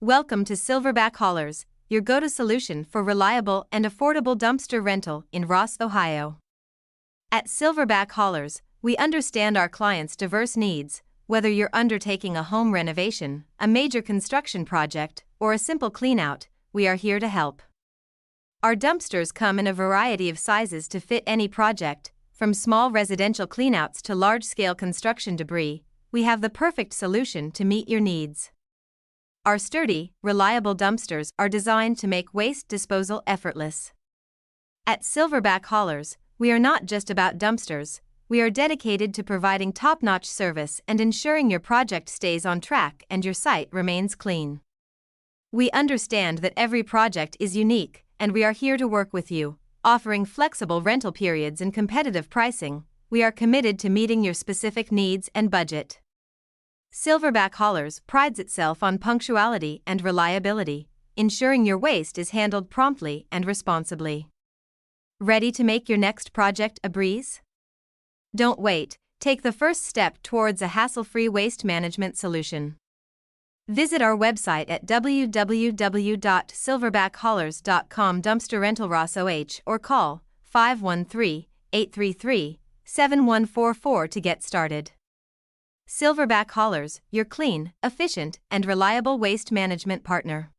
Welcome to Silverback Haulers, your go-to solution for reliable and affordable dumpster rental in Ross, Ohio. At Silverback Haulers, we understand our clients' diverse needs, whether you're undertaking a home renovation, a major construction project, or a simple clean-out, we are here to help. Our dumpsters come in a variety of sizes to fit any project, from small residential cleanouts to large-scale construction debris. We have the perfect solution to meet your needs. Our sturdy, reliable dumpsters are designed to make waste disposal effortless. At Silverback Haulers, we are not just about dumpsters, we are dedicated to providing top-notch service and ensuring your project stays on track and your site remains clean. We understand that every project is unique, and we are here to work with you, offering flexible rental periods and competitive pricing. We are committed to meeting your specific needs and budget. Silverback Haulers prides itself on punctuality and reliability, ensuring your waste is handled promptly and responsibly. Ready to make your next project a breeze? Don't wait, take the first step towards a hassle-free waste management solution. Visit our website at www.silverbackhaulers.com dumpster rental Ross OH or call 513-833-7144 to get started. Silverback Haulers, your clean, efficient, and reliable waste management partner.